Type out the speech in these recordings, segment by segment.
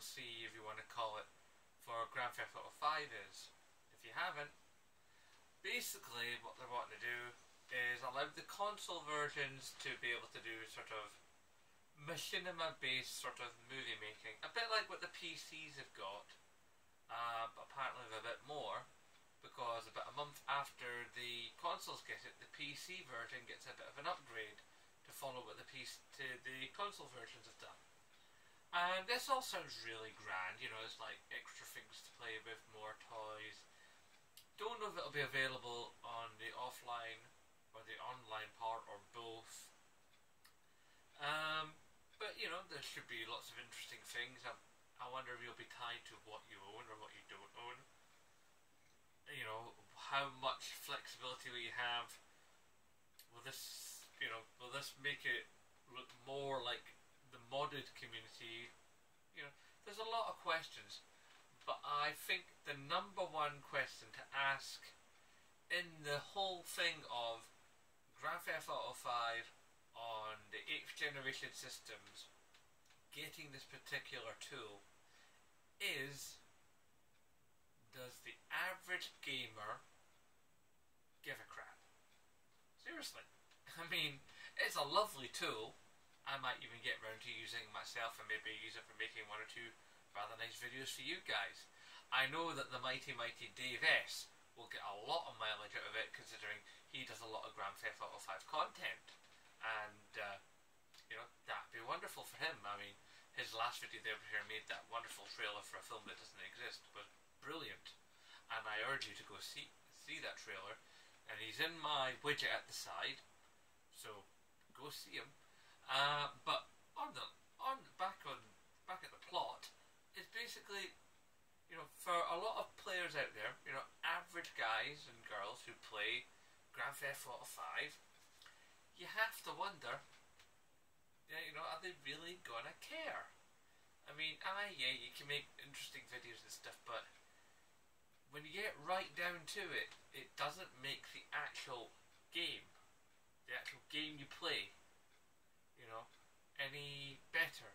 DLC, if you want to call it, for Grand Theft Auto 5 is. If you haven't, basically what they're wanting to do is allow the console versions to be able to do sort of machinima based sort of movie making. A bit like what the PCs have got, but apparently a bit more, because about a month after the consoles get it, the PC version gets a bit of an upgrade to follow what the console versions have done. And this all sounds really grand, you know, it's like extra things to play with, more toys. Don't know if it'll be available on the offline or the online part or both. But you know, there should be lots of interesting things. I wonder if you'll be tied to what you own or what you don't own. You know, how much flexibility will you have? Will this, will this make it look more like the modded community? You know, there's a lot of questions, but I think the number one question to ask in the whole thing of Grand Theft Auto 5 on the 8th generation systems getting this particular tool is, does the average gamer give a crap? Seriously. I mean, it's a lovely tool. I might even get round to using it myself and maybe use it for making one or two rather nice videos for you guys. I know that the mighty Dave S will get a lot of mileage out of it, considering he does a lot of Grand Theft Auto 5 content. And, you know, that'd be wonderful for him. I mean, his last video there where he made that wonderful trailer for a film that doesn't exist was brilliant. And I urge you to go see that trailer. And he's in my widget at the side, so go see him. But back at the plot, it's basically, you know, for a lot of players out there, you know, average guys and girls who play Grand Theft Auto 5, you have to wonder, you know, are they really gonna care? I mean, yeah, you can make interesting videos and stuff, but when you get right down to it, it doesn't make the actual game you play, you know, any better.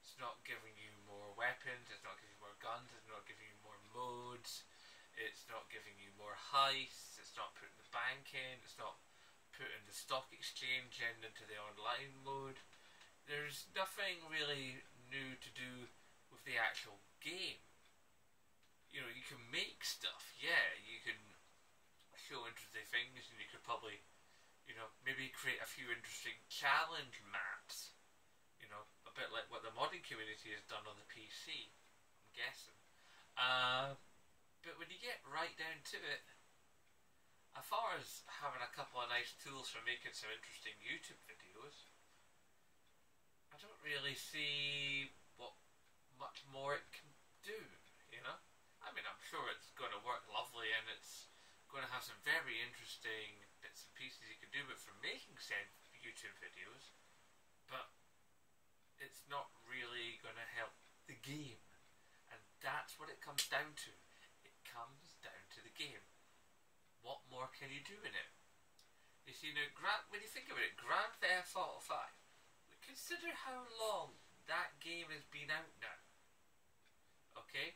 It's not giving you more weapons, it's not giving you more guns, it's not giving you more modes, it's not giving you more heists, it's not putting the bank in, it's not putting the stock exchange into the online mode. There's nothing really new to do with the actual game. You know, you can make stuff, yeah, you can show interesting things, and you could probably, you know, maybe create a few interesting challenge maps. You know, a bit like what the modding community has done on the PC, I'm guessing. But when you get right down to it, as far as having a couple of nice tools for making some interesting YouTube videos, I don't really see what much more it can do, you know? I mean, I'm sure it's going to work lovely and it's going to have some very interesting bits and pieces you can do it for making said YouTube videos, but it's not really going to help the game. And that's what it comes down to. It comes down to the game. What more can you do in it? You see, now, when you think about it, Grand Theft Auto 5, consider how long that game has been out now. Okay?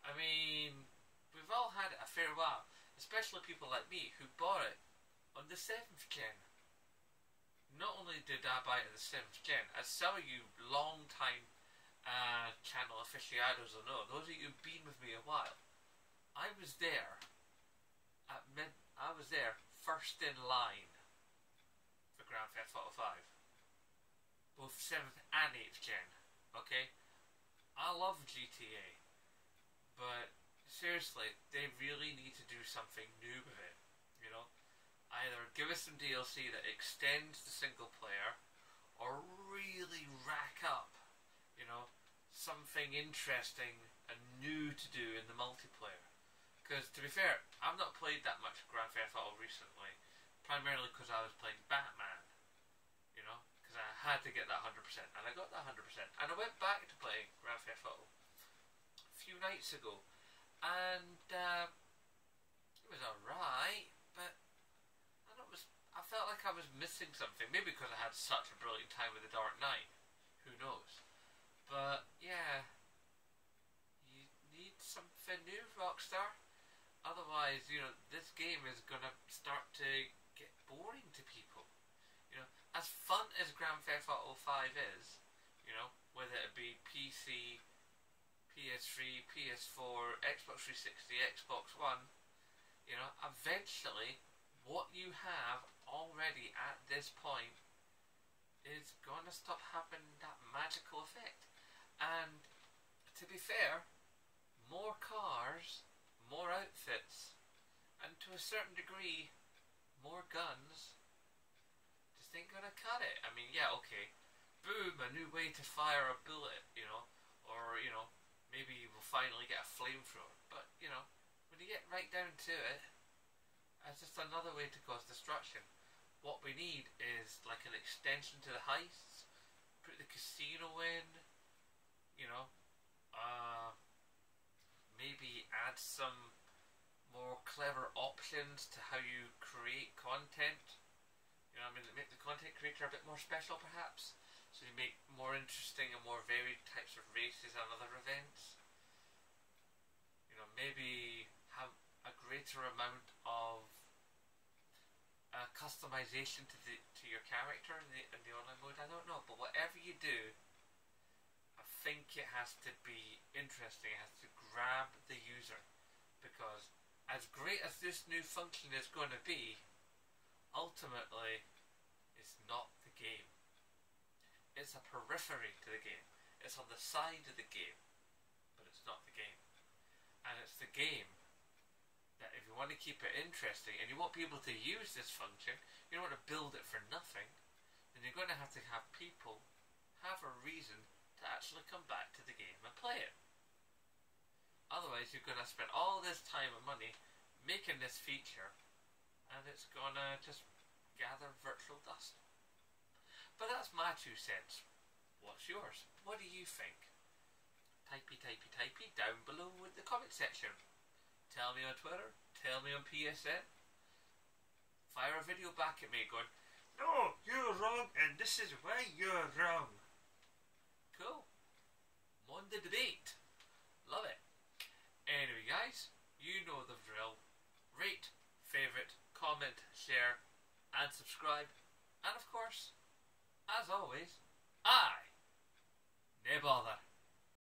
I mean, we've all had it a fair while, especially people like me who bought it on the 7th gen. Not only did I buy it on the 7th gen, as some of you long time channel aficionados will know, those of you who've been with me a while, I was there first in line for Grand Theft Auto 5. Both 7th and 8th gen, okay? I love GTA, but seriously, they really need to do something new with it, you know? Either give us some DLC that extends the single player, or really rack up, you know, something interesting and new to do in the multiplayer. Because, to be fair, I've not played that much Grand Theft Auto recently, primarily because I was playing Batman, you know? Because I had to get that 100%, and I got that 100%. And I went back to playing Grand Theft Auto a few nights ago, and it was alright, but I felt like I was missing something. Maybe because I had such a brilliant time with The Dark Knight. Who knows? But, yeah, Rockstar. Otherwise, this game is gonna start to get boring to people. As fun as Grand Theft Auto 5 is, whether it be PC, PS3, PS4, Xbox 360, Xbox One, eventually what you have already at this point is gonna stop having that magical effect. And to be fair, more cars, more outfits, and to a certain degree, more guns just ain't gonna cut it. I mean, yeah, okay, boom, a new way to fire a bullet, or, maybe we'll finally get a flamethrower. But, when you get right down to it, it's just another way to cause destruction. What we need is like an extension to the heists, put the casino in, maybe add some more clever options to how you create content. Make the content creator a bit more special perhaps. So you make more interesting and more varied types of races and other events. Maybe have a greater amount of customization to your character in the online mode. I don't know, but whatever you do, I think it has to be interesting. It has to grab the user, because as great as this new function is going to be, ultimately, it's not the game. It's a periphery to the game. It's on the side of the game, but it's not the game. And it's the game that if you want to keep it interesting and you won't be able to use this function, you don't want to build it for nothing, then you're going to have people have a reason to actually come back to the game and play it. Otherwise, you're going to spend all this time and money making this feature, and it's going to just gather virtual dust. But that's my 2 cents. What's yours? What do you think? Typey down below in the comment section. Tell me on Twitter, tell me on PSN. Fire a video back at me going, "No, you're wrong and this is why you're wrong." Cool. I'm on the debate. Love it. Anyway guys, you know the drill. Rate, favourite, comment, share and subscribe. And of course, as always,